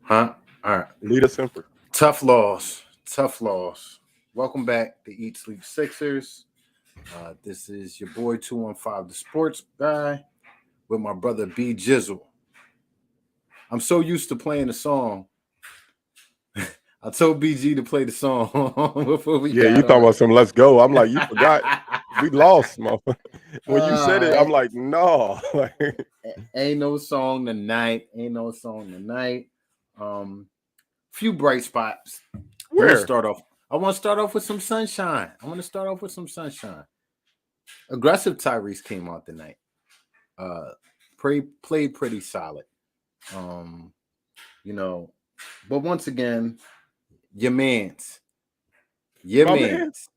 Huh? All right. Lead us in for. Tough loss. Tough loss. Welcome back to Eat Sleep Sixers. This is your boy 215, the sports guy, with my brother B Jizzle. I'm so used to playing the song. I told BG to play the song before we Yeah, got you talking on. about some let's go. I'm like, you forgot. We lost, motherfucker. When you said it, I'm like, no. Ain't no song tonight. Ain't no song tonight. Few bright spots. Where? I want to start off with some sunshine. Aggressive Tyrese came out tonight. Played pretty solid. Um, but once again, your man's, your My man? man's,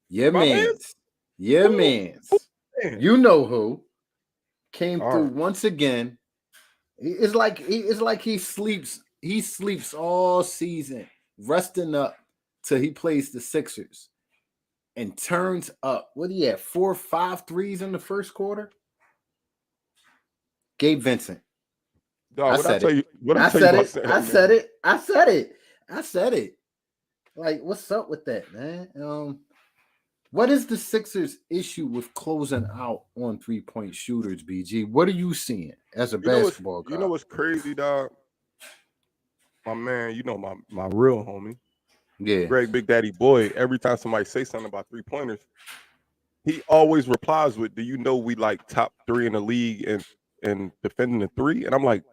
your My man? man's, your Who? man's. Man. You know who came All through right. once again. It's like he sleeps. He sleeps all season, resting up till he plays the Sixers and turns up. What do you have? 4, 5 threes in the first quarter. Gabe Vincent. Dog, I what I said tell it. you? What I I tell you said about it. saying I that said name? it. I said it. I said it. Like, what's up with that, man? What is the Sixers' issue with closing out on 3-point shooters, BG? What are you seeing as a You know what's basketball you guy? know what's crazy, dog? My man, you know my real homie, Yeah. Greg Big Daddy Boy. Every time somebody say something about 3-pointers, he always replies with, "Do you know we like top 3 in the league and defending the 3?" And I'm like,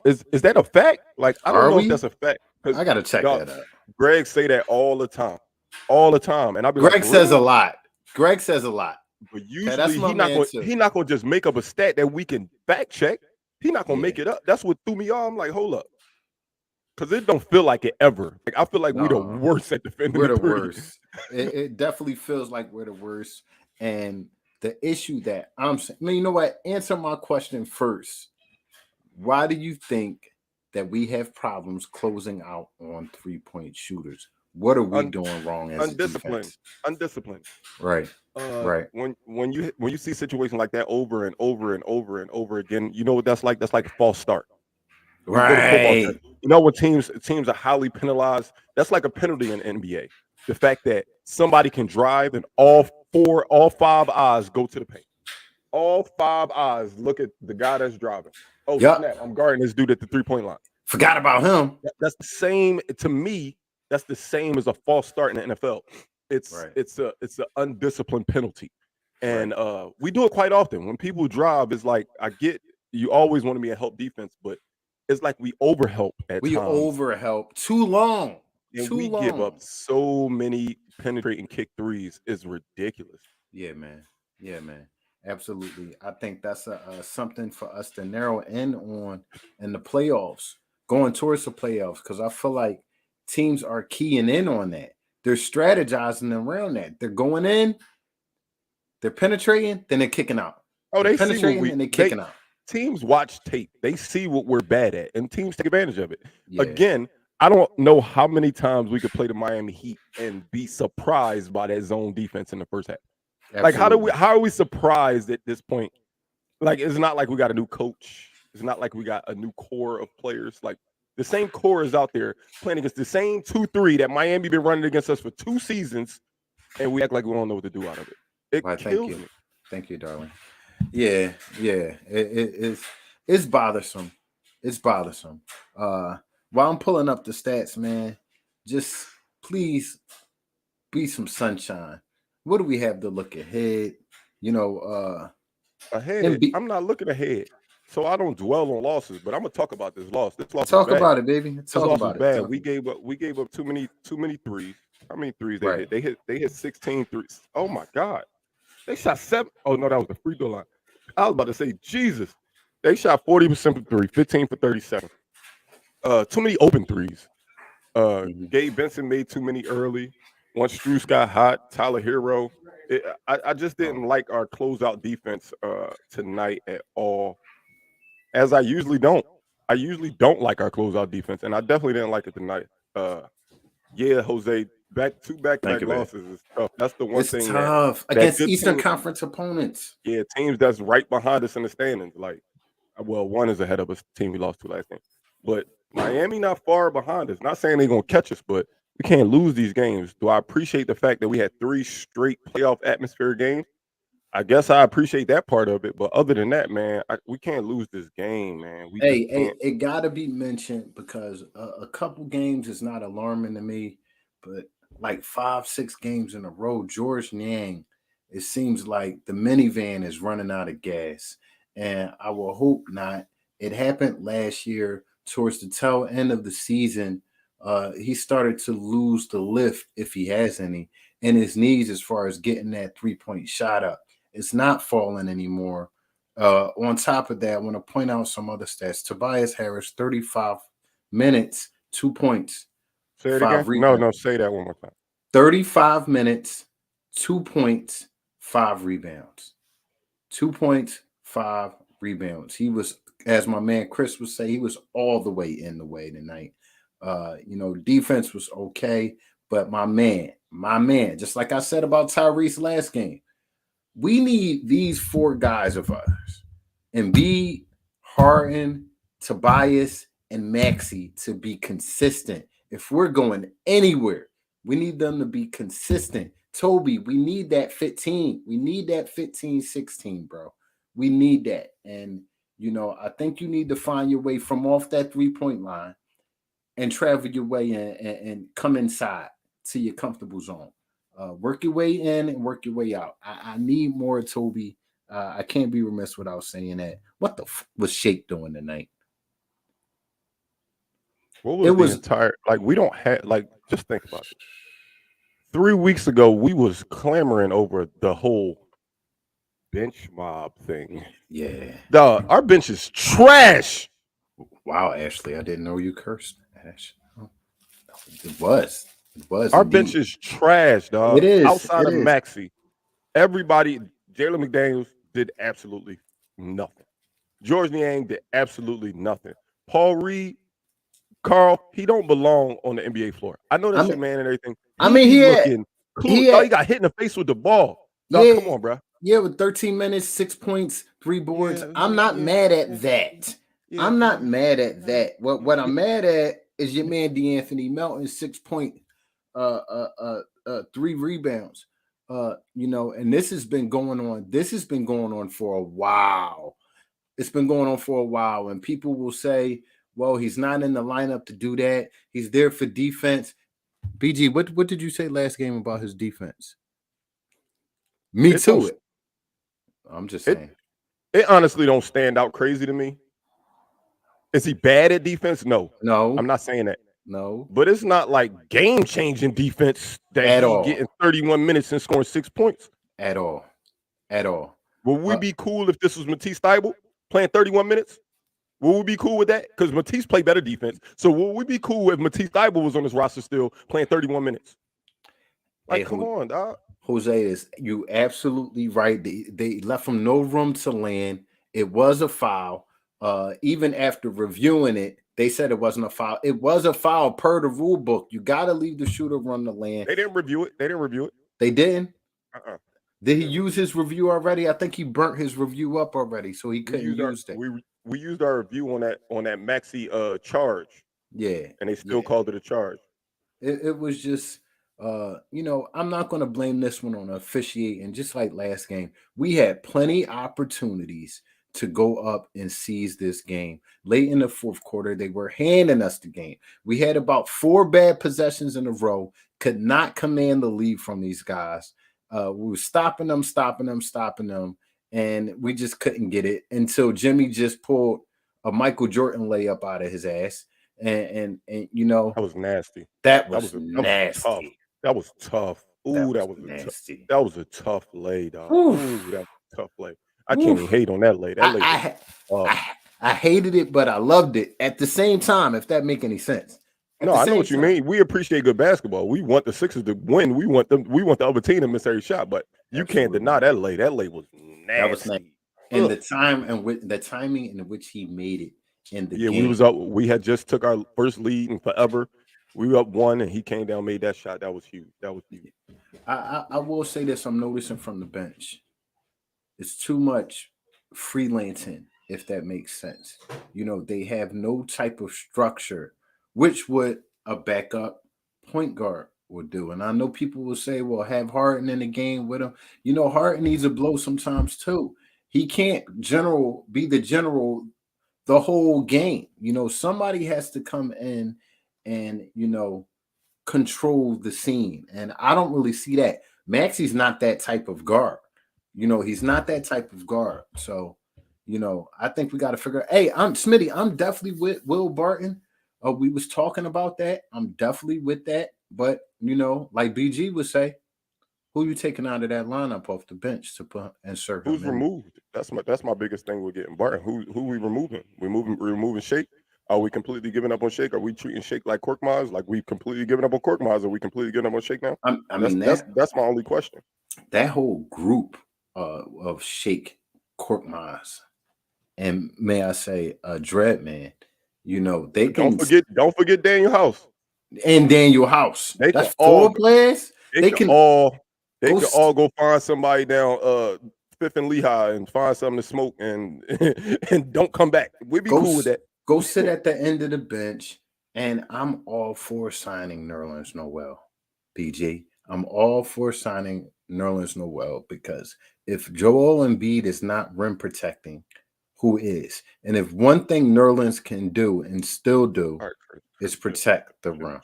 is that a fact? Like, I don't Are know if we? that's a fact because I gotta check dog, that out. Greg say that all the time, and I'll be like, Greg for says a real. lot. Greg says a lot. But Okay, that's usually my man too. he not gonna just make up a stat that we can fact check. He not gonna Yeah. make it up. That's what threw me off. I'm like, hold up. Cause it don't feel like it ever. Like I feel like we the No, worst at defending we're the the 3. worst. It definitely feels like we're the worst. And the issue that I'm saying, you know what? Answer my question first. Why do you think that we have problems closing out on 3-point shooters? What are we Un- doing wrong as a undisciplined. defense? Undisciplined. Right, right, When you see situations like that over and over and over and over again, you know what that's like? That's like a false start. When you go to football right. test, you know when teams are highly penalized, that's like a penalty in the NBA. The fact that somebody can drive and all 5 eyes go to the paint. All 5 eyes look at the guy that's driving. Oh Yup. snap! I'm guarding this dude at the 3-point line. Forgot about him. That's the same to me. That's the same as a false start in the NFL. It's Right, it's a it's an undisciplined penalty, right. and we do it quite often. When people drive, it's like I get you always want to be a help defense, but it's like we overhelp at We times, overhelp too long. and Too we give up long. so many penetrating kick threes. It's ridiculous. Yeah, man. Yeah, man. Absolutely. I think that's something for us to narrow in on in the playoffs, going towards the playoffs, because I feel like teams are keying in on that. They're strategizing around that. They're going in, they're penetrating, then they're kicking out. Oh, They're they see what penetrating, we then they're they kicking out. teams watch tape. They see what we're bad at, and teams take advantage of it. Yeah, Again, I don't know how many times we could play the Miami Heat and be surprised by that zone defense in the first half. Like, absolutely. how are we surprised at this point? Like, it's not like we got a new coach. It's not like we got a new core of players. Like, the same core is out there playing against the same 2-3 that Miami been running against us for 2 seasons, and we act like we don't know what to do out of it. It Why, thank kills you. me. Thank you, darling. Yeah, yeah. It's bothersome. It's bothersome. While I'm pulling up the stats, man, just please be some sunshine. What do we have to look ahead? You know, Ahead, MB, I'm not looking ahead, so I don't dwell on losses. But I'm gonna talk about this loss. This loss was talk bad. about it, baby. This Talk loss was about it. bad. Talk We about it. gave up too many threes. How many threes they Right. hit? They hit 16 threes. Oh my god. They shot 7. Oh no, that was the free throw line. I was about to say Jesus. They shot 40% from 3, 15 for 37. Too many open threes. Mhm. Gabe Benson made too many early. Once Struce got hot, Tyler Hero. I just Oh, didn't like our closeout defense tonight at all, as I usually don't. I usually don't like our closeout defense, and I definitely didn't like it tonight. Yeah, Jose, back to thank back you, baby. losses is tough. That's the one It's thing tough that against good Eastern team, Conference opponents. yeah, teams that's right behind us in the standings. Like, well, one is ahead of us, team we lost to last game. but Miami not far behind us. Not saying they're gonna catch us, but we can't lose these games. Do I appreciate the fact that we had 3 straight playoff atmosphere games? I guess I appreciate that part of it, but other than that, man, we can't lose this game, man. We just Hey, can't. it got to be mentioned because a couple games is not alarming to me, but like 5, 6 games in a row, George Niang, it seems like the minivan is running out of gas, and I will hope not. It happened last year towards the tail end of the season. He started to lose the lift, if he has any, in his knees as far as getting that 3-point shot up. It's not falling anymore. On top of that, I want to point out some other stats. Tobias Harris, 35 minutes, 2 points, Say it 5 again. No, rebounds. say that one more time. 35 minutes, 2 points, 5 rebounds. 2 points, 5 rebounds. He was, as my man Chris would say, he was all the way in the way tonight. Defense was okay, but my man, just like I said about Tyrese last game, we need these 4 guys of ours, Embiid, Harden, Tobias, and Maxey, to be consistent. If we're going anywhere, we need them to be consistent. Toby, we need that 15. We need that 15, 16, bro. We need that. And, I think you need to find your way from off that 3-point line and travel your way in and come inside to your comfortable zone. Work your way in and work your way out. I need more Toby. I can't be remiss without saying that. What the was Shake doing tonight? What was the entire we don't have just think about it. 3 weeks ago, we was clamoring over the whole bench mob thing. Yeah. Our bench is trash. Wow, Ashley, I didn't know you cursed, Ash. It was. Our indeed. bench is trash, dog. It is. Outside of Maxey, everybody, Jalen McDaniels did absolutely nothing. George Niang did absolutely nothing. Paul Reed, Carl, he don't belong on the NBA floor. I know that's your man and everything. He got hit in the face with the ball. Dog, come on, bro. Yeah, with 13 minutes, 6 points, 3 boards. I'm not mad at that. I'm not mad at that. What I'm mad at is your man DeAnthony Melton, 6 point, 3 rebounds. And this has been going on. This has been going on for a while. It's been going on for a while, and people will say, "Well, he's not in the lineup to do that. He's there for defense." BG, what did you say last game about his defense? Me too. I'm just saying. It honestly don't stand out crazy to me. Is he bad at defense? No. I'm not saying that. No. But it's not like game-changing defense that he's getting 31 minutes and scoring 6 points. At all. Would we be cool if this was Matisse Thybulle playing 31 minutes? Would we be cool with that? Because Matisse played better defense. So would we be cool if Matisse Thybulle was on this roster still playing 31 minutes? Come on, dog. Jose, you absolutely right. They left him no room to land. It was a foul. Even after reviewing it, they said it wasn't a foul. It was a foul per the rule book. You got to leave the shooter run the land. They didn't review it. They didn't? Uh-uh. Did he use his review already? I think he burnt his review up already, so he couldn't use it. We used our review on that Maxey charge. Yeah. And they still called it a charge. It was just I'm not going to blame this one on officiating. Just like last game, we had plenty opportunities to go up and seize this game. Late in the fourth quarter, they were handing us the game. We had about 4 bad possessions in a row, could not command the lead from these guys. We were stopping them, and we just couldn't get it until Jimmy just pulled a Michael Jordan layup out of his ass. And that was nasty. That was nasty. That was tough. Ooh, that was nasty. That was a tough lay, dog. Ooh, that was a tough lay. I can't even hate on that lay. That lay. I hated it, but I loved it at the same time. If that make any sense. No, I know what you mean. We appreciate good basketball. We want the Sixers to win. We want the other team to miss every shot. But you can't deny that lay. That lay was nasty. That was nasty. And the timing in which he made it in the game. We was up. We had just took our first lead in forever. We were up 1, and he came down, made that shot. That was huge. I will say this. I'm noticing from the bench, it's too much freelancing if that makes sense. You know, they have no type of structure, which would a backup point guard would do. And I know people will say, well, have Harden in the game with him. You know, Harden needs a blow sometimes too. He can't be the general the whole game. You know, somebody has to come in and, you know, control the scene. And I don't really see that. Maxi's not that type of guard. You know, he's not that type of guard. So, you know, I think we got to figure. Hey, I'm Smitty. I'm definitely with Will Barton. We was talking about that. I'm definitely with that. But you know, like BG would say, who you taking out of that lineup off the bench to put insert him Who's in? removed? That's my biggest thing with getting Barton. Who we removing? We removing Shake. Are we completely giving up on Shake? Are we treating Shake like Korkmaz? Like we completely giving up on Korkmaz? Are we completely giving up on Shake now? I mean That's my only question. That whole group of Shake, Korkmaz, and may I say, Dreadman. You know they can don't forget Daniel House and Daniel House. That's four players. They can all go find somebody down Fifth and Lehigh and find something to smoke and and don't come back. We'd be cool with that. Go sit at the end of the bench, and I'm all for signing Nerlens Noel, BG. I'm all for signing Nerlens Noel because if Joel Embiid is not rim protecting, who is? And if one thing Nerlens can do and still do is protect the rim.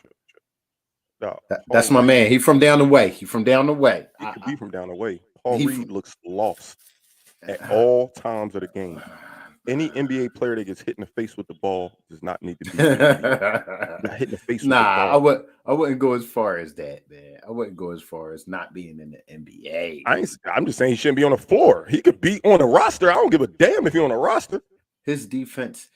No, that's my man. He from down the way. He from down the way. He could be from down the way. Paul Reed looks lost at all times of the game. Any NBA player that gets hit in the face with the ball does not need to be hit in the face with the ball. I wouldn't go as far as that, man. I wouldn't go as far as not being in the NBA. I'm just saying he shouldn't be on the floor. He could be on the roster. I don't give a damn if he's on the roster. His defense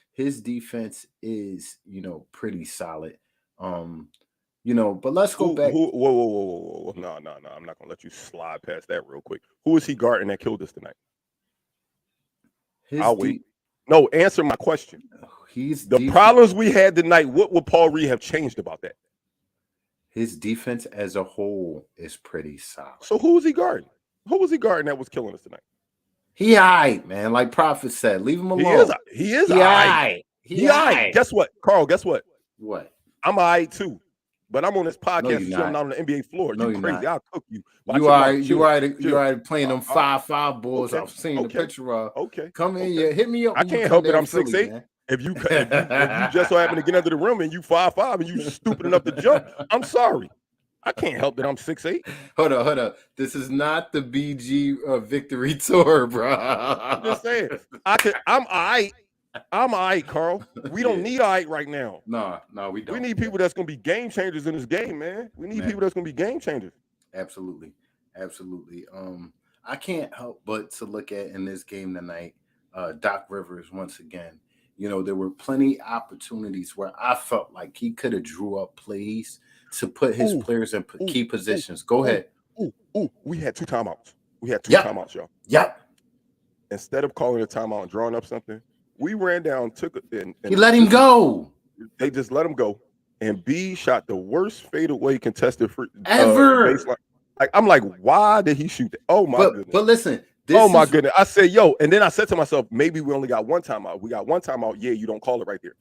is, you know, pretty solid. You know, but let's go back. Whoa. No. I'm not gonna let you slide past that real quick. Who is he guarding that killed us tonight? I'll wait. No, answer my question. The problems we had tonight, what would Paul Reed have changed about that? His defense as a whole is pretty solid. So who was he guarding? Who was he guarding that was killing us tonight? He all right, man. Like Prophet said, leave him alone. He is all right. He all right. Guess what, Carl? Guess what? What? I'm all right too. But I'm on this podcast and I'm not on the NBA floor. No, you crazy. I'll cook you. You are playing them 5'5" balls. I've seen the picture of. Okay. Come in here. Hit me up. I can't help it. I'm 6'8". If you just so happen to get under the rim and you 5'5" and you stupid enough to jump, I'm sorry. I can't help that I'm 6'8". Hold up. This is not the BG victory tour, bro. I'm just saying. I'm all right. I'm all right, Carl. We don't need all right right now. No, we don't. We need people that's going to be game changers in this game, man. We need people that's going to be game changers. Absolutely. I can't help but to look at in this game tonight, Doc Rivers once again. You know, there were plenty opportunities where I felt like he could have drew up plays to put his players in key positions. Go ahead. We had two timeouts. Timeouts, y'all. Yep. Instead of calling a timeout and drawing up something, we ran down, he let him go. They just let him go. And B shot the worst fadeaway contested ever. Like I'm like, why did he shoot that? Oh my goodness. But listen, my goodness. I said, and then I said to myself, maybe we only got one timeout. We got one timeout. Yeah, you don't call it right there.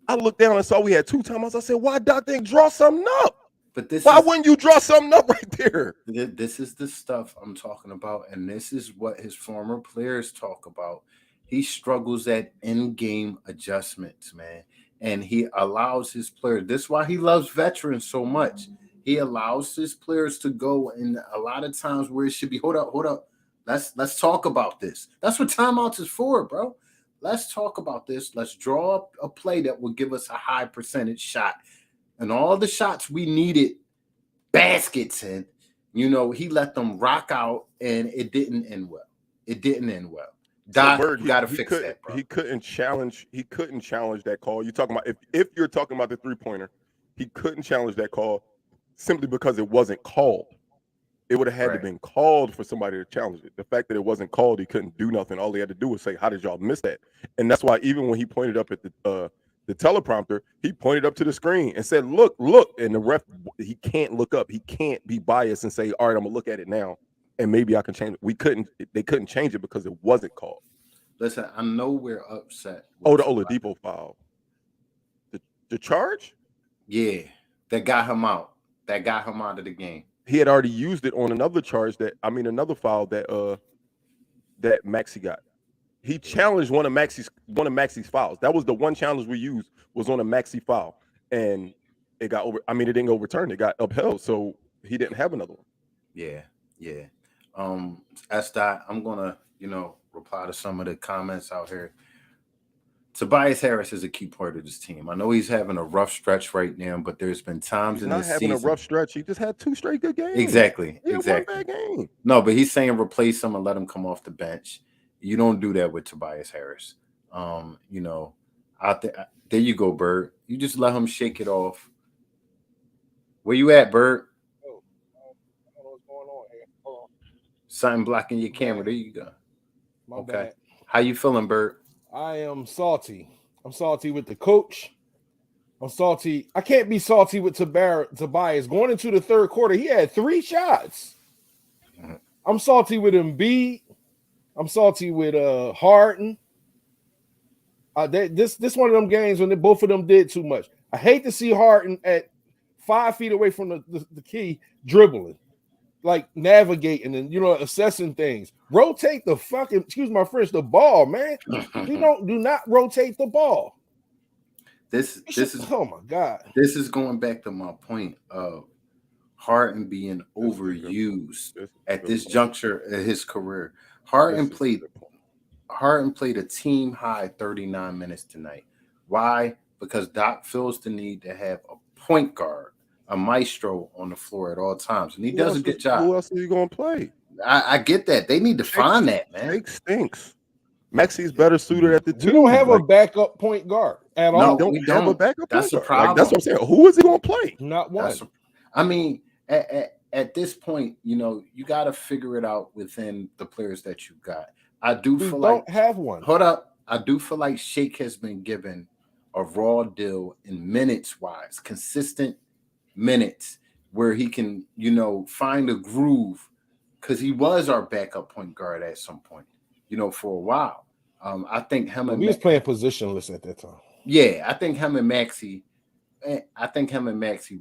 I looked down and saw we had two timeouts. I said, why Doc didn't draw something up? But why wouldn't you draw something up right there? This is the stuff I'm talking about, and this is what his former players talk about. He struggles at in-game adjustments, man. And he allows his players. This is why he loves veterans so much. He allows his players to go, and a lot of times where it should be, hold up. Let's talk about this. That's what timeouts is for, bro. Let's talk about this. Let's draw up a play that will give us a high percentage shot. And all the shots we needed baskets in, you know, he let them rock out, and it didn't end well. Doc, you got to fix that, bro. He couldn't challenge that call. You're talking about if you're talking about the three-pointer, he couldn't challenge that call simply because it wasn't called. It would have had to have been called for somebody to challenge it. The fact that it wasn't called, he couldn't do nothing. All he had to do was say, "How did y'all miss that?" And that's why even when he pointed up at the teleprompter, he pointed up to the screen and said, "Look." And the ref, he can't look up. He can't be biased and say, "All right, I'm gonna look at it now, and maybe I can change it." They couldn't change it because it wasn't called. Listen, I know we're upset. Oh, with the Tobias. Oladipo foul. The charge? Yeah, that got him out. That got him out of the game. He had already used it on another charge another foul that Maxey got. He challenged one of Maxey's fouls. That was the one challenge we used was on a Maxey foul, and it got over. I mean, it didn't overturn; it got upheld, so he didn't have another one. Yeah. S-Dot, I'm gonna, reply to some of the comments out here. Tobias Harris is a key part of this team. I know he's having a rough stretch right now, but there's been times He's in not this having season. a rough stretch. He just had 2 straight good games. Exactly. He had one bad game. No, but he's saying replace him and let him come off the bench. You don't do that with Tobias Harris. Out there you go, Bird. You just let him shake it off. Where you at, Bird? I don't know what's going on here. Hold on. Something blocking your camera. There you go. My bad. How you feeling, Bird? I am salty. I'm salty with the coach. I'm salty. I can't be salty with Tobias. Going into the third quarter, he had 3 shots. I'm salty with Embiid. I'm salty with Harden. This one of them games when both of them did too much. I hate to see Harden at 5 feet away from the key dribbling, like navigating and assessing things. Rotate the fucking, excuse my French, the ball, man. Do not rotate the ball. This is oh my God. This is going back to my point of Harden being overused at this juncture of his career. Harden played a team high 39 minutes tonight. Why? Because Doc feels the need to have a point guard, a maestro on the floor at all times, and he does a good job. Who else are you going to play? I get that. They need to find that, man. Jake stinks. Maxey's better suited at the 2. We don't have a backup point guard at all. We don't have a backup That's point the guard. problem. That's what I'm saying. Who is he going to play? Not one. I mean, at this point, you got to figure it out within the players that you got. I do we feel don't like have one. Hold up. I do feel like Shake has been given a raw deal in minutes wise, consistent minutes where he can, find a groove, because he was our backup point guard at some point, for a while. I think him and we was playing positionless at that time. Yeah, I think him and Maxey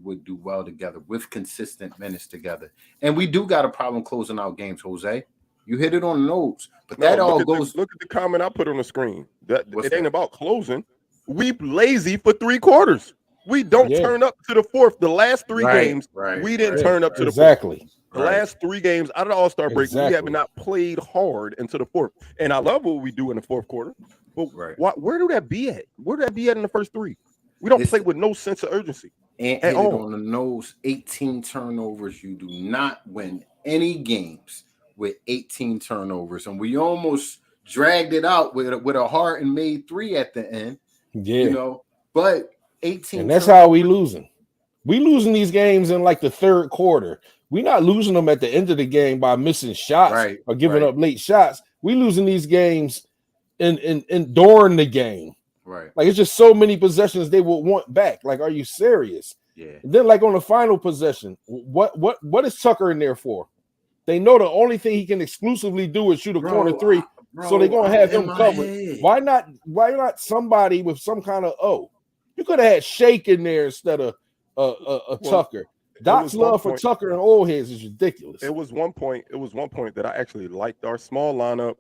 would do well together with consistent minutes together. And we do got a problem closing out games, Jose. You hit it on the nose. But that all goes. Look at the comment I put on the screen. It ain't that? about closing. We lazy for 3 quarters. We don't turn up to the fourth. The last 3 games, we didn't turn up to the fourth. The last 3 games out of the All-Star break, we have not played hard into the fourth. And I love what we do in the fourth quarter. But where do that be at? Where do that be at in the first 3? We don't play with no sense of urgency. And hit it on the nose, 18 turnovers. You do not win any games with 18 turnovers. And we almost dragged it out with a Harden made 3 at the end. Yeah. But 18. And that's how we losing. We losing these games in like the third quarter. We're not losing them at the end of the game by missing shots or giving up late shots. We losing these games in during the game. Right. Like, it's just so many possessions they will want back. Like, are you serious? Yeah. And then, like, on the final possession, what is Tucker in there for? They know the only thing he can exclusively do is shoot a corner 3. So they're gonna have him covered. Why not somebody with some kind of You could have had Shake in there instead of Tucker. Doc's love for Tucker and old heads is ridiculous. It was one point that I actually liked our small lineup.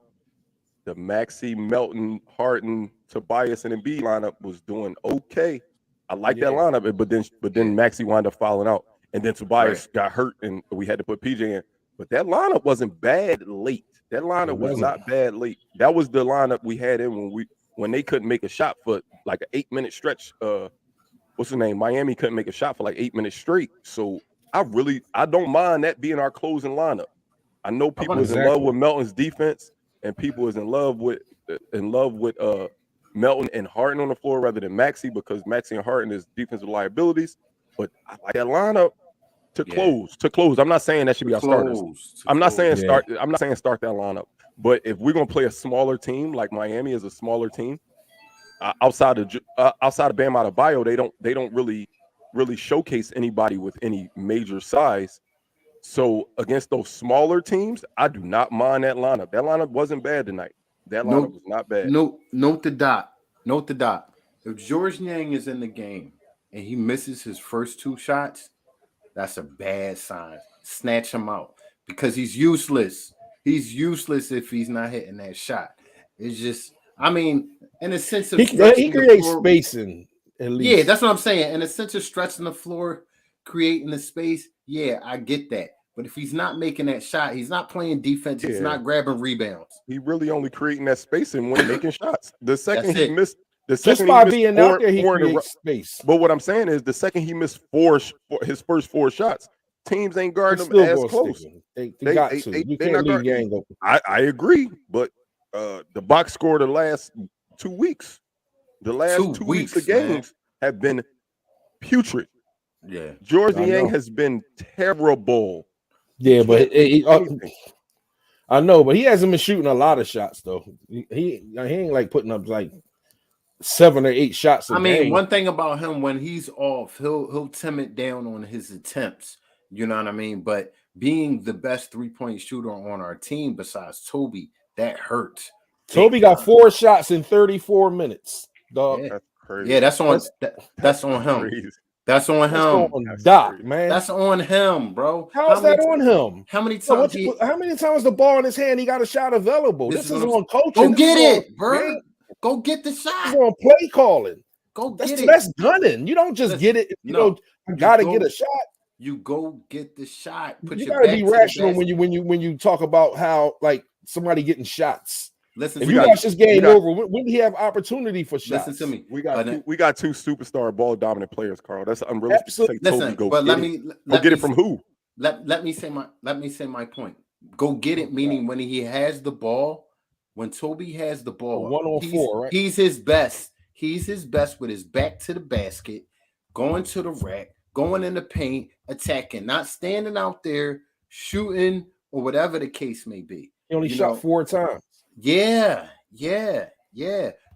The Maxey, Melton, Harden, Tobias, and Embiid lineup was doing okay. I like that lineup, but then Maxey wound up fouling out, and then Tobias got hurt, and we had to put PJ in. But that lineup wasn't bad late. That lineup was not bad late. That was the lineup we had in when they couldn't make a shot for like an 8-minute stretch. What's the name? Miami couldn't make a shot for like 8 minutes straight. So I don't mind that being our closing lineup. I know people is in love with Melton's defense, and people is in love with Melton and Harden on the floor rather than Maxey, because Maxey and Harden is defensive liabilities. But I like that lineup to close. I'm not saying that should be our starters. I'm not saying start that lineup. But if we're gonna play a smaller team, like Miami is a smaller team, outside of Bam Adebayo, they don't really showcase anybody with any major size. So against those smaller teams, I do not mind that lineup. That lineup wasn't bad tonight. That lineup was not bad. Note the dot. Note the dot. If George Niang is in the game and he misses his first 2 shots, that's a bad sign. Snatch him out because he's useless. He's useless if he's not hitting that shot. It's just, I mean, in a sense of he creates spacing at least. Yeah, that's what I'm saying. In a sense of stretching the floor, creating the space. Yeah, I get that. But if he's not making that shot, he's not playing defense. He's not grabbing rebounds. He really only creating that spacing when making shots. The second he missed, just by being out there, he creates space. But what I'm saying is, the second he missed his first 4 shots, teams ain't guarding him as close. They got to. You can't leave Yang open. I agree, but the box score the last 2 weeks, the last 2 weeks of games have been putrid. Yeah, George Niang has been terrible. Yeah, but I know, but he hasn't been shooting a lot of shots though. He ain't like putting up like 7 or 8 shots. I mean, one thing about him, when he's off, he'll tame it down on his attempts. You know what I mean? But being the best 3-point shooter on our team besides Toby, that hurts. Toby got 4 shots in 34 minutes. Dog. Yeah, that's crazy. Yeah, that's on him. Crazy. That's on him. That's Doc, man. That's on him, bro. How's that on him? How many times? How many times the ball in his hand? He got a shot available. This is on coaching. Go get it, bro. Go get the shot. This is on play calling. Go get it. That's gunning. You don't just get it. You got to get a shot. You go get the shot. You got to be rational when you talk about how like somebody getting shots. Listen, if you watch this game over, when do he have opportunity for shots? Listen to me. We got 2 superstar ball dominant players, Carl. That's unrealistic. Listen, but let me get it from who? Let me say my point. Go get it, meaning when he has the ball, when Toby has the ball, 1-on-4, right? He's his best. He's his best with his back to the basket, going to the rack, going in the paint, attacking, not standing out there shooting or whatever the case may be. He only shot 4 times. Yeah.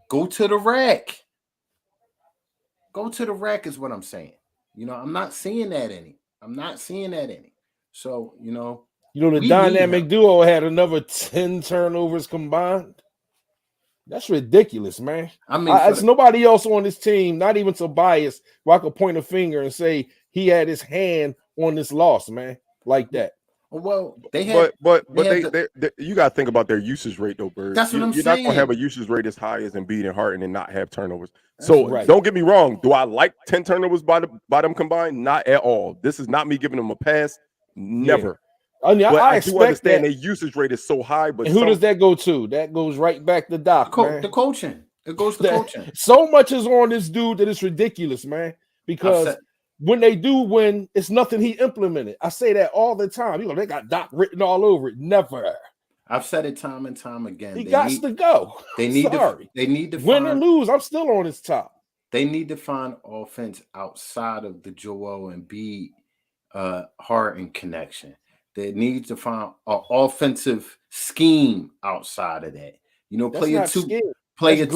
Go to the rack. Go to the rack is what I'm saying. I'm not seeing that any. So, the dynamic duo had another 10 turnovers combined. That's ridiculous, man. I mean, it's nobody else on this team, not even Tobias, where I could point a finger and say he had his hand on this loss, man, like that. Well, they had, but you got to think about their usage rate, though, Bird. That's what I'm saying. You're not going to have a usage rate as high as Embiid and Harden and not have turnovers. Don't get me wrong. Do I like 10 turnovers by them combined? Not at all. This is not me giving them a pass. Never. Yeah. I mean, I do understand their usage rate is so high. But who does that go to? That goes right back to Doc, man. The coaching. It goes to coaching. So much is on this dude that it's ridiculous, man. Because when they do win, it's nothing he implemented. I say that all the time. They got Doc written all over it. Never. I've said it time and time again. He got to go. They need to win or lose. I'm still on his top. They need to find offense outside of the Joel Embiid Harden connection. They need to find an offensive scheme outside of that. Play a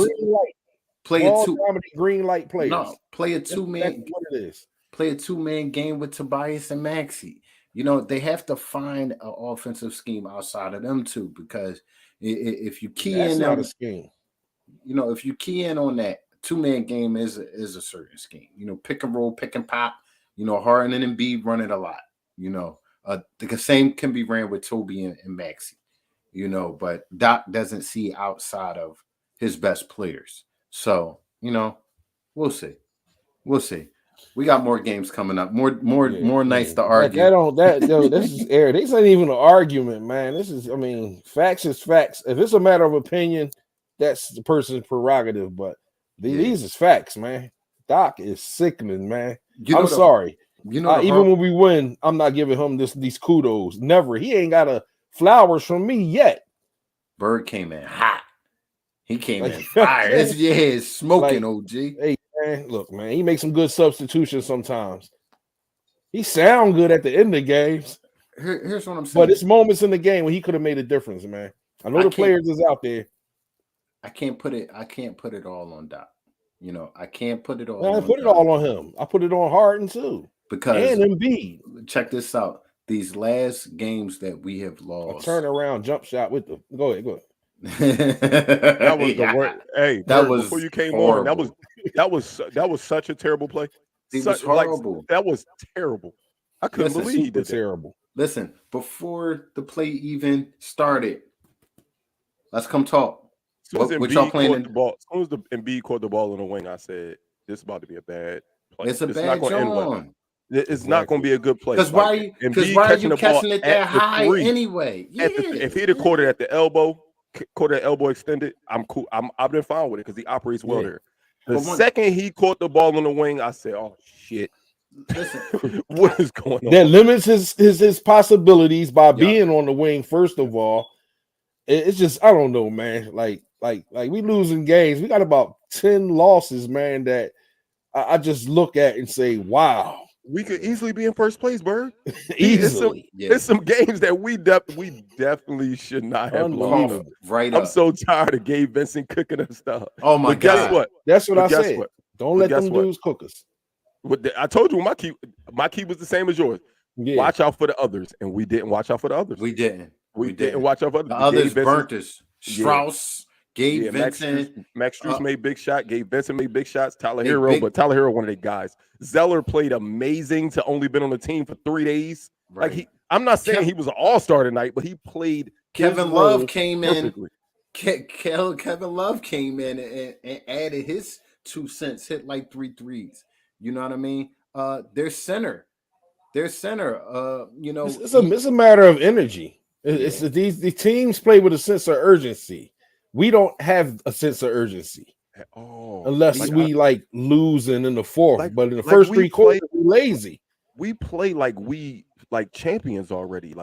green light players. No, play a 2-man. That's what it is. Play a 2-man game with Tobias and Maxey. They have to find an offensive scheme outside of them too, because if you key in on a scheme, if you key in on that 2-man game is a certain scheme. Pick and roll, pick and pop. Harden and Embiid run it a lot. The same can be ran with Toby and Maxey. But Doc doesn't see outside of his best players. So we'll see. We got more games coming up. More nights to argue. This is air. This ain't even an argument, man. This is, facts is facts. If it's a matter of opinion, that's the person's prerogative. But these is facts, man. Doc is sickening, man. I'm sorry. Even when we win, I'm not giving him these kudos. Never. He ain't got flowers from me yet. Bird came in hot. He came in fire. It's smoking, OG. Hey, man, look, man, he makes some good substitutions sometimes. He sound good at the end of games. Here's what I'm saying. But it's moments in the game when he could have made a difference, man. I know the players is out there. I can't put it all on Doc. I can't put it all. I put it all on him. I put it on Harden too. Because and Embiid. Check this out. These last games that we have lost. A turnaround jump shot with the go ahead. That was the worst. Hey, that Bird, was before you came on, horrible. that was such a terrible play. It was Like horrible. that was terrible. I couldn't Listen, believe he Super did that. terrible. Listen, before the play even started, let's come talk. As soon as What y'all Embiid playing caught in- the ball, as soon as the Embiid caught the ball in the wing, I said, "This is about to be a bad play. It's a It's not bad going to end well. John. It's not going to be a good play." Because why Embiid are you the ball catching it that at the high three. anyway? Yeah. If he'd have caught it at the elbow, caught the elbow extended, I'm cool. I've been fine with it because he operates well Yeah. there. The second he caught the ball on the wing, I said, "Oh shit, Listen, what is going on?" That limits his possibilities by being on the wing. First of all, it's just I don't know, man. Like we losing games. We got about 10 losses, man. That I just look at and say, wow, We could easily be in first place, Bird. easily. There's some games that we definitely should not have lost. Unbelievable. right I'm up. so tired of Gabe Vincent cooking us stuff. Oh my But guess God. what? That's what But I guess said. what? Don't But let guess them what? dudes cook us. I told you my key was the same as yours. Yeah. Watch out for the others, and we didn't watch out for the others. We didn't. We didn't watch out for The others. Gabe Burnt us. Yeah. Strauss, Gabe Yeah, Vincent. Max Strus made big shot. Gabe Vincent made big shots. Tyler They Hero, big- but Tyler Hero, one of their guys. Zeller played amazing to only been on the team for 3 days. Right. Like I'm not saying he was an all-star tonight, but he played. Kevin his Love role came perfectly. Kevin Love came in and added his 2 cents, hit like 3 threes. You know what I mean? Their center. It's a matter of energy. It's these teams play with a sense of urgency. We don't have a sense of urgency unless we losing in the fourth. But in the first 3 quarters, we're lazy. We play like champions already.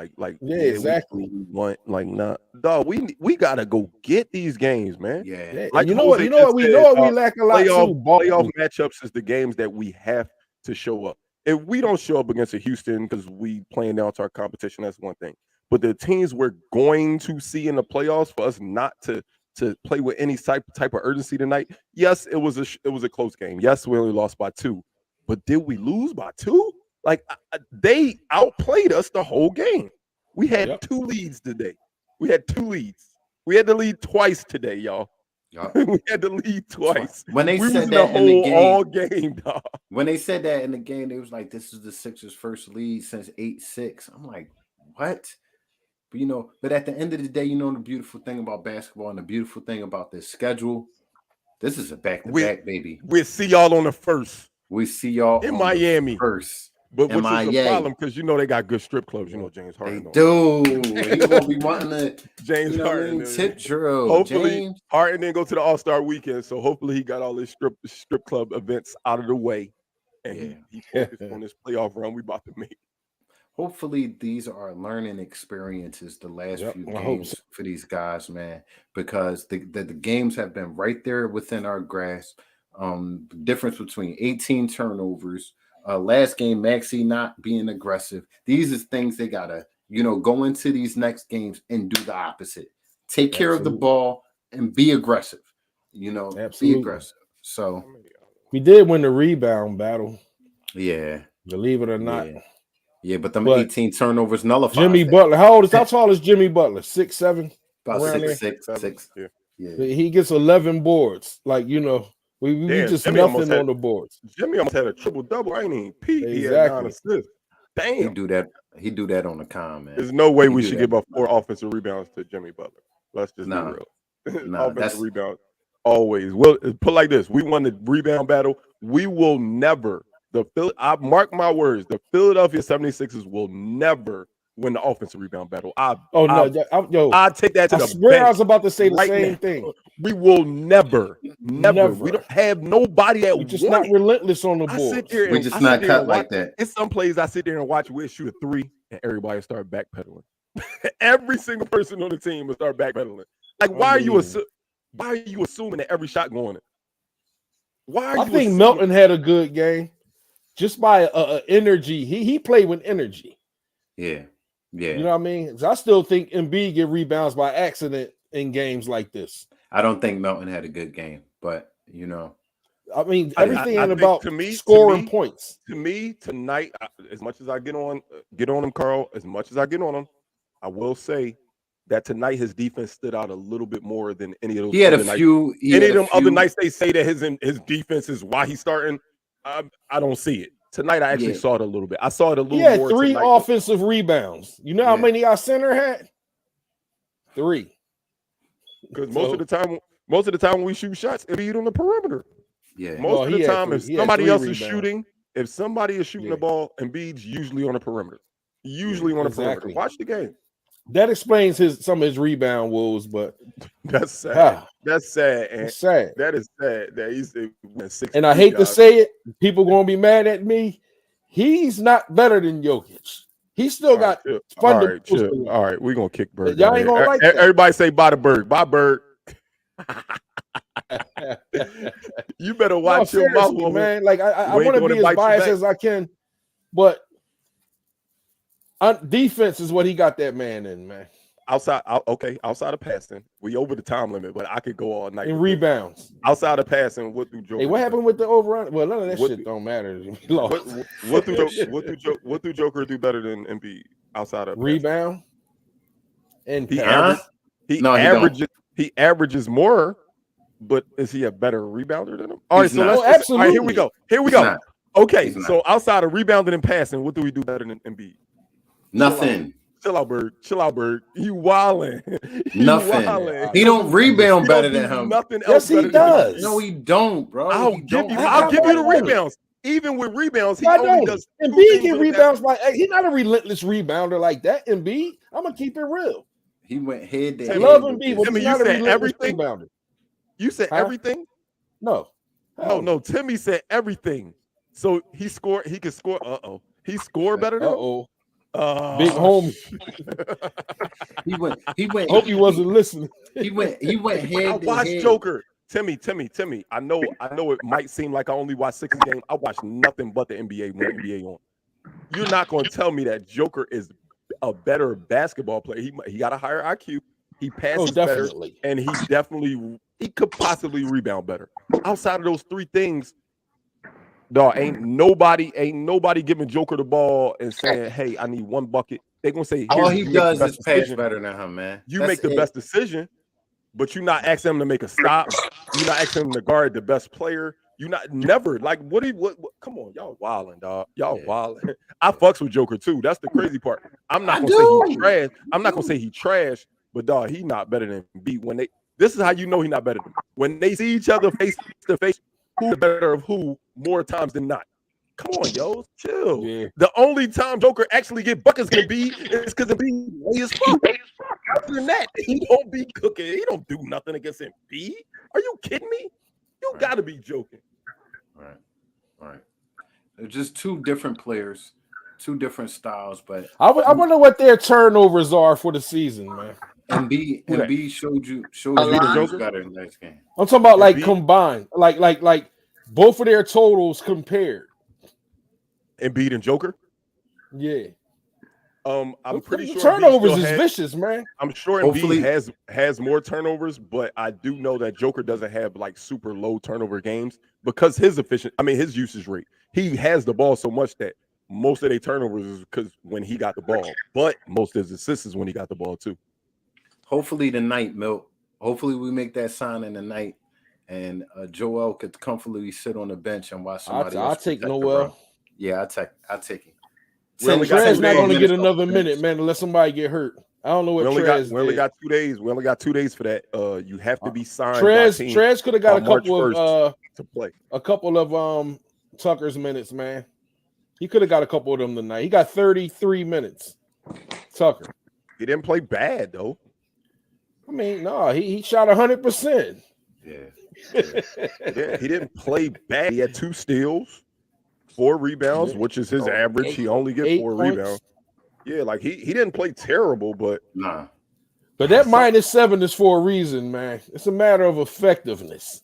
Exactly. We want nah, dog. We gotta go get these games, man. Yeah. Like you know what we lack a lot too. Playoff matchups is the games that we have to show up. If we don't show up against a Houston because we playing down to our competition, that's one thing. But the teams we're going to see in the playoffs, for us not to play with any type of urgency tonight. Yes, it was a close game. Yes, we only lost by 2, but did we lose by 2? Like they outplayed us the whole game. We had 2 leads today. We had 2 leads. We had to lead twice today, y'all. We had to lead twice. When they we said was that in the game, all game, dog. When they said that in the game, they was like, "This is the Sixers' first lead since 8-6." I'm like, "What?" But at the end of the day, the beautiful thing about basketball and the beautiful thing about this schedule, this is a back-to-back, baby. We'll see y'all on the first. We see y'all in Miami first. But which is a problem because they got good strip clubs. James Harden. They do. He gonna be wanting to James Harden tip drill. Hopefully, Harden didn't go to the All-Star weekend, so hopefully he got all his strip club events out of the way, and he focused on this playoff run we about to make. Hopefully, these are learning experiences the last few games for these guys, man, because the games have been right there within our grasp. The difference between 18 turnovers. Last game, Maxey not being aggressive. These are things they gotta, go into these next games and do the opposite. Take care of the ball and be aggressive. Be aggressive. So we did win the rebound battle. Yeah, believe it or not. Yeah, but them 18 turnovers nullified. Jimmy Butler, how tall is Jimmy Butler? 6'7"? About 6'6". Yeah, he gets 11 boards. We just Jimmy nothing on the boards. Jimmy almost had a triple-double. I ain't even peep. Exactly. He had 9 assists. Damn. He do that on the con, man. There's no way we should give up 4 offensive rebounds to Jimmy Butler. Let's just be real. Offensive rebounds always. Well, put like this: we won the rebound battle. We will never. I mark my words. The Philadelphia 76ers will never win the offensive rebound battle. I take that to the swear bench. I was about to say the same thing. We will never. We don't have nobody that we're just not relentless on the board. We're just not cut like that. In some plays, I sit there and watch. We'll shoot a 3, and everybody start backpedaling. Every single person on the team will start backpedaling. Like, why are you assuming that every shot going in? I think Melton had a good game, just by energy. He played with energy. Yeah. You know what I mean? I still think Embiid get rebounds by accident in games like this. I don't think Melton had a good game, but I mean, everything about scoring points. To me, tonight, as much as I get on him, Carl, as much as I get on him, I will say that tonight his defense stood out a little bit more than any of those. He had a other nights. few. Any of them other nights they say that his defense is why he's starting. I don't see it. Tonight I actually saw it a little bit. I saw it a little more. He had 3 offensive rebounds. You know how many our center had? 3. Because most of the time when we shoot shots, it be on the perimeter. Yeah. Most of the time, if somebody else is shooting, if somebody is shooting the ball, Embiid's usually on the perimeter. Perimeter. Watch the game. That explains some of his rebound woes, but that's sad. That's sad. And that's sad. That is sad. That he's 6. And I hate to say it, people gonna be mad at me. He's not better than Jokic. He still got fundamentals. All right, we're gonna kick Bird. Y'all ain't gonna like that. Everybody say bye to Bird. Bye, Bird. You better watch your mouth, man. Like I want to be as biased as I can, but defense is what he got that man in, man. Outside of passing, we over the time limit, but I could go all night. In rebounds, outside of passing, what do Joker? Hey, what happened with the overrun? Well, none of that shit don't matter. What do Joker do better than Embiid outside of rebound? And he averages more, but is he a better rebounder than him? All right, absolutely. All right, here we go. Okay, so outside of rebounding and passing, what do we do better than Embiid? Nothing. Chill out, Bird. You wildin'. Nothing. He don't rebound better than him. Nothing else. Yes, he does. No, he don't, bro. I'll give you the rebounds. Even with rebounds, he only does. Embiid get rebounds he's not a relentless rebounder like that. Embiid, I'm gonna keep it real. He went head to head. I love Embiid. Timmy, you said everything. You said everything. No. Timmy said everything. So he scored. He could score. He scored better than. Big homie. He went. Hope he wasn't listening. He went head to head. Watch Joker. Timmy. I know it might seem like I only watch 6 games. I watch nothing but the NBA when NBA on. You're not going to tell me that Joker is a better basketball player. He got a higher IQ. He passes better, and he could possibly rebound better. Outside of those 3 things, dog, ain't nobody giving Joker the ball and saying, "Hey, I need 1 bucket." They gonna say, all he does is pass better than him, man. You make the best decision, but you're not asking him to make a stop. You're not asking him to guard the best player. You're not never like what? Come on, y'all wilding, dog. Y'all wilding. I fucks with Joker too. That's the crazy part. I'm not gonna say he's trash. I'm not gonna say he trash, but dog, he not better than Embiid. This is how you know he's not better than him. When they see each other face to face, who's better of who more times than not? Come on, yo, chill. Yeah. The only time Joker actually get buckets gonna be is because Embiid lay his fuck. Other than that, he don't be cooking. He don't do nothing against Embiid. Are you kidding me? You gotta be joking. All right. They're just 2 different players, 2 different styles. But I wonder what their turnovers are for the season, man. Embiid showed you the better in the next game. I'm talking about like combined, like both of their totals compared. Embiid and Joker. Yeah. I'm pretty sure turnovers is vicious, man. I'm sure Embiid has more turnovers, but I do know that Joker doesn't have like super low turnover games because his usage rate. He has the ball so much that most of their turnovers is because when he got the ball, but most of his assists is when he got the ball too. Hopefully tonight, Milt. Hopefully we make that sign in the night, and Joel could comfortably sit on the bench and watch somebody else. I'll take Noel. Yeah, I'll take him. Trez not going to get another minute, man, unless somebody get hurt. I don't know what Trez did. We only got 2 days. We only got 2 days for that. You have to be signed. Trez could have got a couple of to play. A couple of Tucker's minutes, man. He could have got a couple of them tonight. He got 33 minutes. Tucker. He didn't play bad though. I mean, no, he shot 100%. Yeah, he didn't play bad. He had 2 steals. 4 rebounds, which is his average. He only gets 4 rebounds. Yeah, like he didn't play terrible, but nah. But that -7 is for a reason, man. It's a matter of effectiveness.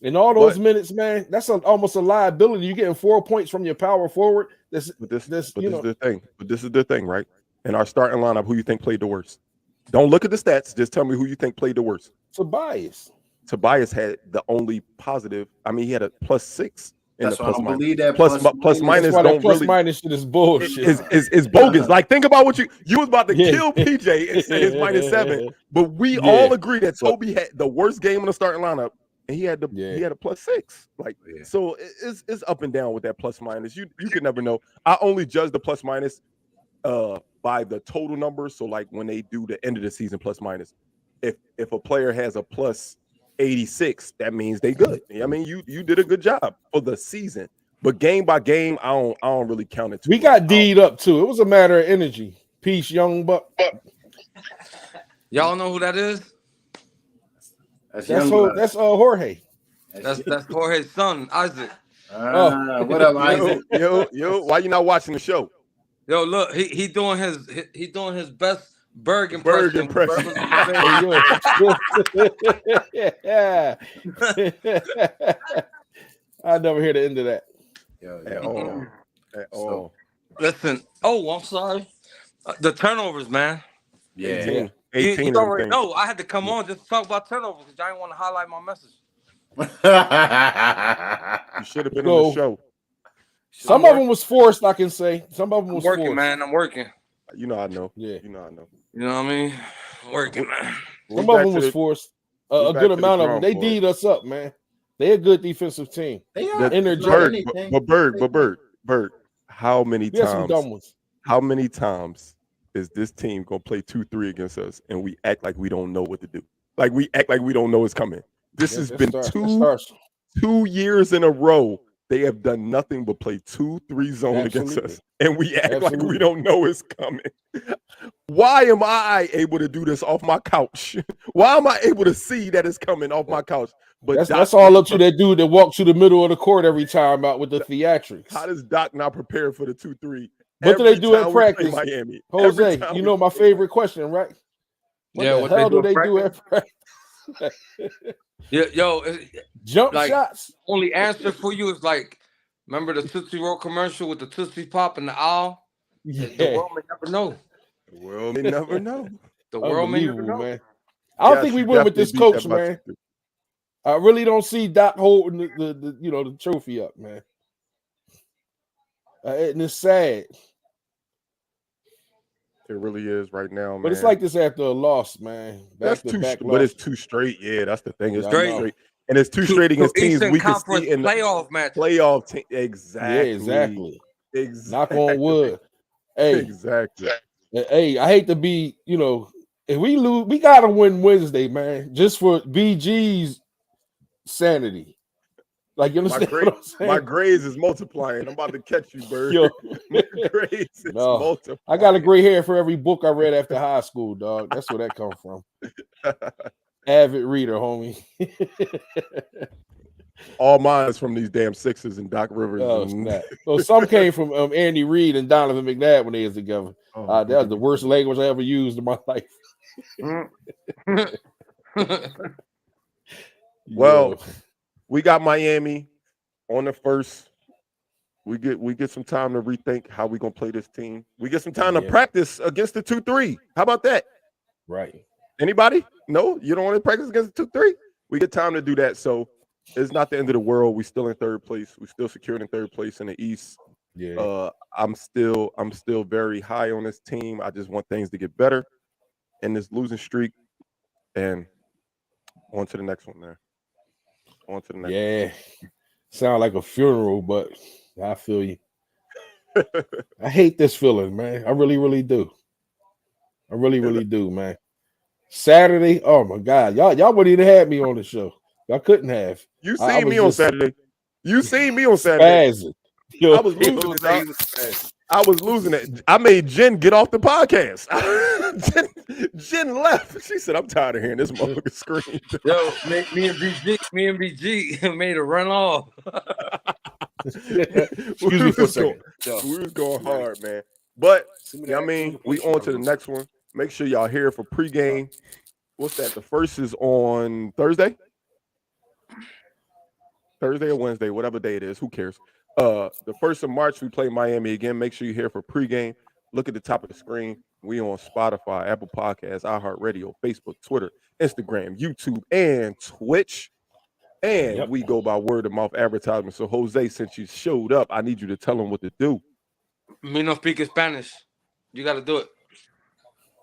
In all those minutes, man, that's almost a liability. You're getting 4 points from your power forward. This is the thing. But this is the thing, right? In our starting lineup, who you think played the worst? Don't look at the stats. Just tell me who you think played the worst. Tobias had the only positive. I mean, he had a +6. in That's the why I plus don't minus. believe that Plus plus minus That's why that don't plus really minus shit is bullshit. is bogus. Like, think about what you was about to Yeah. kill PJ and say his -7, but we Yeah. all agree that So- Toby had the worst game in the starting lineup, and he had Yeah. he had a +6. Like, Yeah. so it's up and down with that plus minus. You could never know. I only judge the plus minus by the total numbers. So like when they do the end of the season plus minus, if a player has a +86, that means they good. I mean, you did a good job for the season. But game by game, I don't really count it. We got D'd up too. It was a matter of energy. Peace, Young Buck. Y'all know who that is? That's That's Youngblood. that's Jorge. That's Jorge's son, Isaac. What up, Isaac? Yo, why you not watching the show? Yo, look, he doing his best Berg Berg impression. Yeah. I never hear the end of that. At all. At all. Listen, I'm sorry. The turnovers, man. Yeah. 18 You already everything. know. I had to come on just to talk about turnovers because I didn't want to highlight my message. You should have been on the show. Some of them was forced, I can say. Some of them I'm was working, forced. man. I'm working. You know I know. Yeah. You know I know. You know what I mean? I'm working, man. Some of them was forced. A back good to the amount of them. drawing They board. D'd us up, man. They a good defensive team. They are. Energy. Berg, how many We had some dumb times? ones. How many times is this team gonna play 2-3 against us and we act like we don't know what to do? Like we act like we don't know it's coming. This Yeah, has that been starts. 2 years in a row. They have done nothing but play 2-3 zone against us, and we act like we don't know it's coming. Why am I able to do this off my couch? Why am I able to see that it's coming off my couch? But That's all up to that dude that walked to the middle of the court every time out with the theatrics. How does Doc not prepare for the 2-3? What do they do at practice? Miami. Jose, you know my favorite question, right? What the hell do they do at practice? Yeah, yo, Jump like, shots. only answer for you is like, remember the Tootsie Roll commercial with the Tootsie Pop and the owl? Yeah. The world may never know. The world may never know. The world may never know. Man. I don't think we win with this coach, man. I really don't see Doc holding the trophy up, man. And it's sad. It really is right now, man. But it's like this after a loss, man. But it's too straight. Yeah, that's the thing. It's Straight. too straight. And it's too straight against teams Eastern we can Conference see in the playoff match. playoff team. Exactly. Yeah, exactly. Knock Exactly. on wood. Hey, Exactly. Hey, I hate to be, if we lose, we gotta win Wednesday, man, just for BG's sanity. Like, you understand what I'm saying? My grades is multiplying. I'm about to catch you, Bird. Yo. My grades is multiplying. I got a gray hair for every book I read after high school, dog. That's where that come from. Avid reader, homie. All mine is from these damn Sixers and Doc Rivers. Oh, snap. So some came from Andy Reid and Donovan McNabb when they was together. That was the worst language I ever used in my life. Well, we got Miami on the first. We get some time to rethink how we gonna play this team. We get some time to practice against the 2-3. How about that? Right. Anybody? No, you don't want to practice against the 2-3? We get time to do that. So it's not the end of the world. We still in third place. We still secured in third place in the East. Yeah. I'm still very high on this team. I just want things to get better in this losing streak. And on to the next one, man. On to the next one. Sound like a funeral, but I feel you. I hate this feeling, man. I really, really do. I really, really do, man. Saturday, oh my God, y'all wouldn't even have me on the show. Y'all couldn't have. You seen me on Saturday. You seen me on Saturday. I was losing it. I was losing it. I made Jen get off the podcast. Jen left. She said, "I'm tired of hearing this motherfucker scream." Yo, me and BG made a run off. Excuse me for a second. We was going hard, man. But I mean, we on to the next one. Make sure y'all here for pregame. What's that? The first is on Thursday? Thursday or Wednesday, whatever day it is. Who cares? The 1st of March, we play Miami again. Make sure you're here for pregame. Look at the top of the screen. We on Spotify, Apple Podcasts, iHeartRadio, Facebook, Twitter, Instagram, YouTube, and Twitch. And Yep. we go by word of mouth advertisement. So Jose, since you showed up, I need you to tell them what to do. Me no speak Spanish. You got to do it.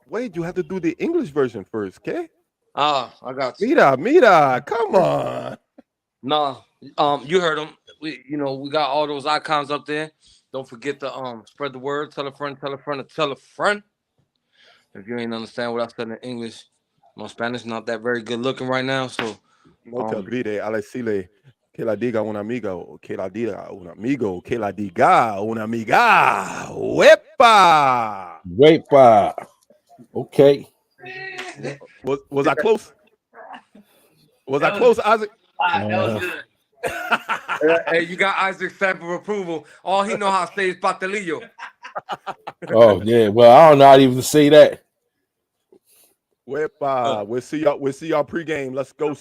Wait, you have to do the English version first, okay? I got you. Mira, come on. Nah, you heard them. We got all those icons up there. Don't forget to spread the word. Tell a friend, tell a friend, to tell a friend. If you ain't understand what I said in English, my Spanish not that very good looking right now. So No te olvides, a decirle que la diga un amigo, que la diga un amigo, que la diga una amiga. Wepa! Wait, okay. Was I close? Was I close, Isaac? that was good. Hey, you got Isaac's stamp of approval. All he know how to say is Patelillo. Oh yeah. Well, I don't know how to even say that. Wepa. We'll see y'all pregame. Let's go.